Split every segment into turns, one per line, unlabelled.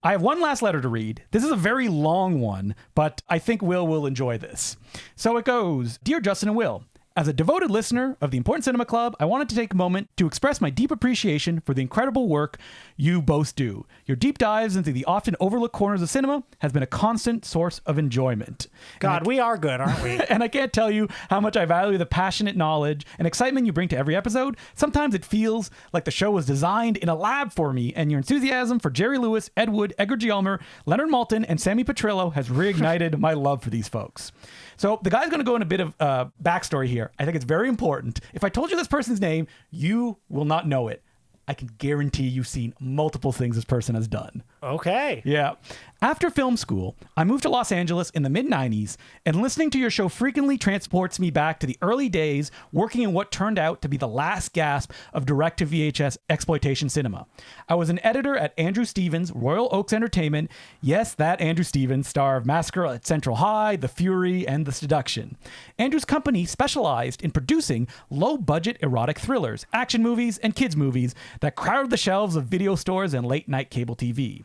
I have one last letter to read. This is a very long one, but I think Will will enjoy this. So it goes, Dear Justin and Will, as a devoted listener of the Important Cinema Club, I wanted to take a moment to express my deep appreciation for the incredible work you both do. Your deep dives into the often overlooked corners of cinema has been a constant source of enjoyment.
God, we are good, aren't we?
And I can't tell you how much I value the passionate knowledge and excitement you bring to every episode. Sometimes it feels like the show was designed in a lab for me, and your enthusiasm for Jerry Lewis, Ed Wood, Edgar G. Ulmer, Leonard Maltin, and Sammy Petrillo has reignited my love for these folks. So the guy's going to go in a bit of backstory here. I think it's very important. If I told you this person's name, you will not know it. I can guarantee you've seen multiple things this person has done.
Okay.
Yeah. After film school, I moved to Los Angeles in the mid-90s, and listening to your show frequently transports me back to the early days working in what turned out to be the last gasp of direct-to-VHS exploitation cinema. I was an editor at Andrew Stevens' Royal Oaks Entertainment. Yes, that Andrew Stevens, star of Massacre at Central High, The Fury, and The Seduction. Andrew's company specialized in producing low-budget erotic thrillers, action movies, and kids' movies that crowded the shelves of video stores and late-night cable TV.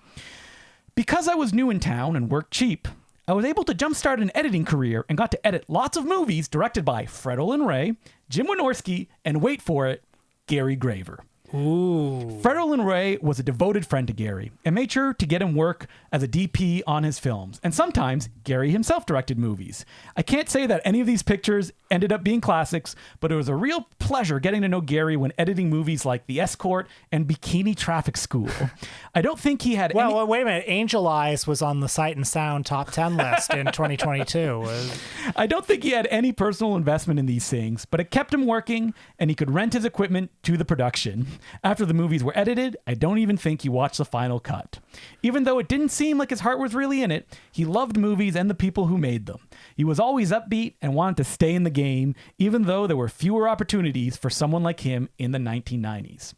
Because I was new in town and worked cheap, I was able to jumpstart an editing career and got to edit lots of movies directed by Olen Ray, Jim Wynorski, and wait for it, Gary Graver.
Ooh.
Olen Ray was a devoted friend to Gary and made sure to get him work as a DP on his films. And sometimes Gary himself directed movies. I can't say that any of these pictures ended up being classics, but it was a real pleasure getting to know Gary when editing movies like The Escort and Bikini Traffic School. I don't think he had
Well, wait a minute. Angel Eyes was on the Sight and Sound top 10 list in 2022.
I don't think he had any personal investment in these things, but it kept him working and he could rent his equipment to the production. After the movies were edited, I don't even think he watched the final cut. Even though it didn't seem like his heart was really in it, he loved movies and the people who made them. He was always upbeat and wanted to stay in the game, even though there were fewer opportunities for someone like him in the 1990s.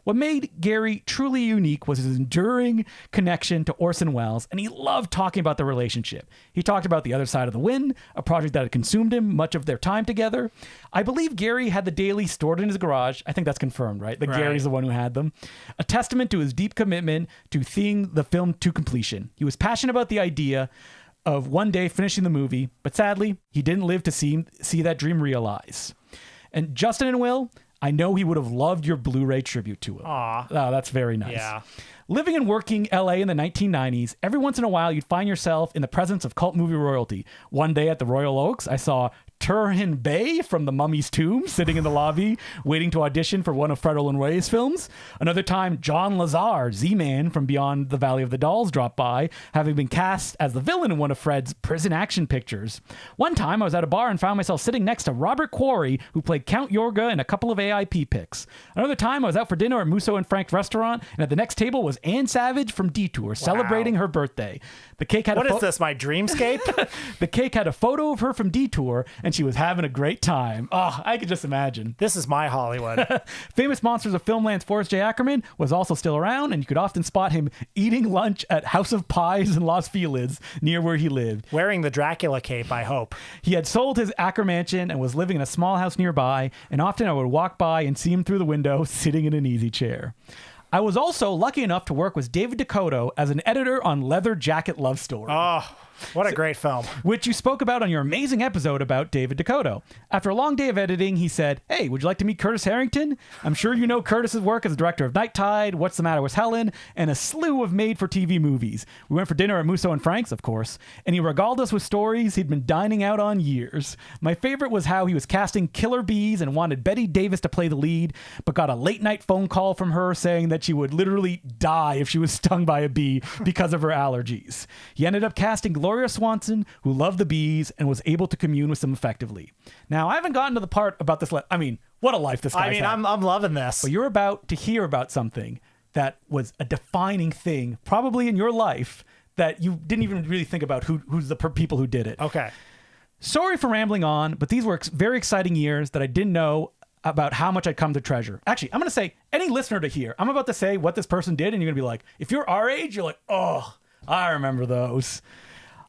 What made Gary truly unique was his enduring connection to Orson Welles, and he loved talking about the relationship. He talked about The Other Side of the Wind, a project that had consumed him much of their time together. I believe Gary had the dailies stored in his garage. I think that's confirmed, right? That Gary's the one who had them. A testament to his deep commitment to seeing the film to completion. He was passionate about the idea of one day finishing the movie, but sadly, he didn't live to see that dream realize. And Justin and Will, I know he would have loved your Blu-ray tribute to him.
Aw.
Oh, that's very nice.
Yeah.
Living and working LA in the 1990s, every once in a while you'd find yourself in the presence of cult movie royalty. One day at the Royal Oaks, I saw Turhan Bey from The Mummy's Tomb sitting in the lobby waiting to audition for one of Olen Ray's films. Another time, John Lazar, Z-Man from Beyond the Valley of the Dolls, dropped by, having been cast as the villain in one of Fred's prison action pictures. One time, I was at a bar and found myself sitting next to Robert Quarry, who played Count Yorga in a couple of AIP pics. Another time, I was out for dinner at Musso and Frank's restaurant, and at the next table was Ann Savage from Detour, celebrating her birthday. The cake had
What is this, my dreamscape?
The cake had a photo of her from Detour, and she was having a great time. Oh, I could just imagine.
This is my Hollywood.
Famous Monsters of Filmland's Forrest J Ackerman was also still around, and you could often spot him eating lunch at House of Pies in Los Feliz, near where he lived.
Wearing the Dracula cape, I hope.
He had sold his Acker mansion and was living in a small house nearby, and often I would walk by and see him through the window, sitting in an easy chair. I was also lucky enough to work with David DeCoteau as an editor on Leather Jacket Love Story.
Oh, what a great film.
Which you spoke about on your amazing episode about David DeCoteau. After a long day of editing, he said, "Hey, would you like to meet Curtis Harrington? I'm sure you know Curtis's work as the director of Night Tide, What's the Matter with Helen, and a slew of made-for-TV movies. We went for dinner at Musso and Frank's, of course, and he regaled us with stories he'd been dining out on years. My favorite was how he was casting killer bees and wanted Bette Davis to play the lead, but got a late-night phone call from her saying that she would literally die if she was stung by a bee because of her allergies. He ended up casting Gloria Swanson, who loved the bees and was able to commune with them effectively." Now, I haven't gotten to the part about this. I mean, what a life this guy's had.
I'm loving this.
But you're about to hear about something that was a defining thing, probably in your life, that you didn't even really think about who's the people who did it.
Okay.
Sorry for rambling on, but these were very exciting years that I didn't know about how much I'd come to treasure. Actually, I'm going to say, any listener to hear, I'm about to say what this person did, and you're going to be like, if you're our age, you're like, oh, I remember those.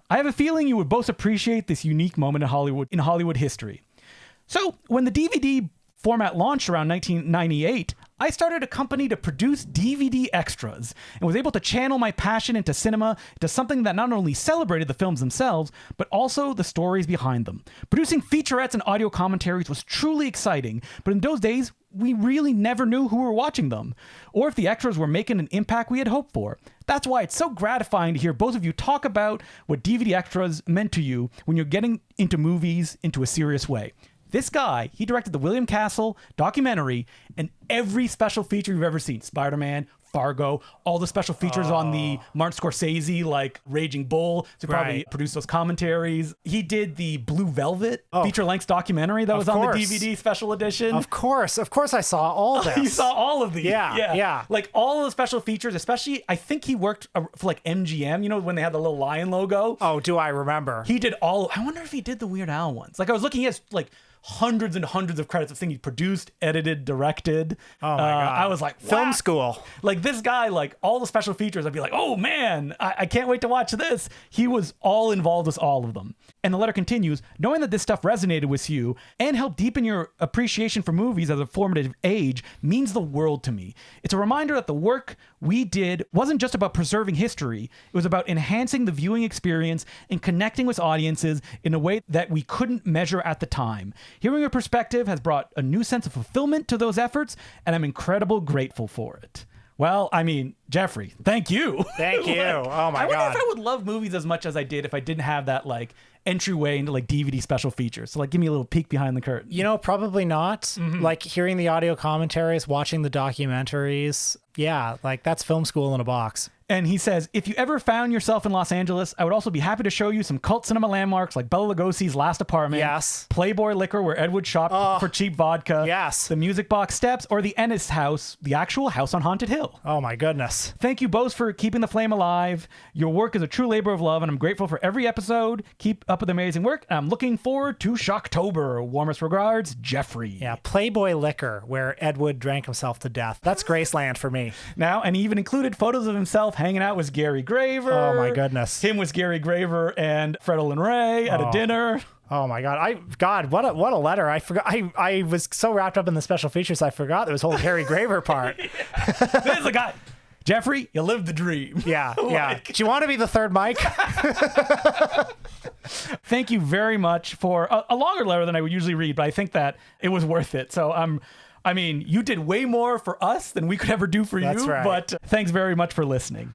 I have a feeling you would both appreciate this unique moment in Hollywood history. So, when the DVD format launched around 1998, I started a company to produce DVD extras and was able to channel my passion into cinema to something that not only celebrated the films themselves, but also the stories behind them. Producing featurettes and audio commentaries was truly exciting, but in those days, we really never knew who were watching them, or if the extras were making an impact we had hoped for. That's why it's so gratifying to hear both of you talk about what DVD extras meant to you when you're getting into movies into a serious way. This guy, he directed the William Castle documentary and every special feature you've ever seen. Spider-Man, Fargo, all the special features on the Martin Scorsese, like Raging Bull, to probably produce those commentaries. He did the Blue Velvet feature-length documentary that was on the DVD special edition.
Of course I saw all this.
You saw all of these.
Yeah.
Like all of the special features, especially, I think he worked for like MGM, you know, when they had the little lion logo.
Oh, do I remember?
He did all, I wonder if he did the Weird Al ones. Like I was looking at like hundreds and hundreds of credits of things he produced, edited, directed.
Oh my God.
I was like,
film school.
Like this guy, like all the special features, I'd be like, oh man, I can't wait to watch this. He was all involved with all of them. And the letter continues, knowing that this stuff resonated with you and helped deepen your appreciation for movies as a formative age means the world to me. It's a reminder that the work we did wasn't just about preserving history. It was about enhancing the viewing experience and connecting with audiences in a way that we couldn't measure at the time. Hearing your perspective has brought a new sense of fulfillment to those efforts, and I'm incredibly grateful for it. Well, I mean, Jeffrey, thank you.
Thank you. Oh my God.
I wonder if I would love movies as much as I did if I didn't have that like entryway into like DVD special features. So like give me a little peek behind the curtain.
You know, probably not. Like hearing the audio commentaries, watching the documentaries. Yeah, like that's film school in a box.
And he says, if you ever found yourself in Los Angeles, I would also be happy to show you some cult cinema landmarks like Bela Lugosi's Last Apartment,
Yes.
Playboy Liquor, where Ed Wood shopped for cheap vodka,
Yes.
the Music Box Steps, or the Ennis House, the actual house on Haunted Hill.
Oh my goodness.
Thank you both for keeping the flame alive. Your work is a true labor of love, and I'm grateful for every episode. Keep up with the amazing work. I'm looking forward to Shocktober. Warmest regards, Jeffrey.
Yeah, Playboy Liquor, where Ed Wood drank himself to death. That's Graceland for me.
Now, and he even included photos of himself hanging out with Gary Graver.
Oh my goodness.
Him with Gary Graver and Fred Olen Ray at a dinner.
Oh my God. What a letter. I forgot. I was so wrapped up in the special features, I forgot there was a whole Gary Graver part.
This is a guy. Jeffrey, you lived the dream.
Yeah. Do you want to be the third mic?
Thank you very much for a longer letter than I would usually read, but I think that it was worth it. So I mean, you did way more for us than we could ever do for you.
That's right.
But thanks very much for listening.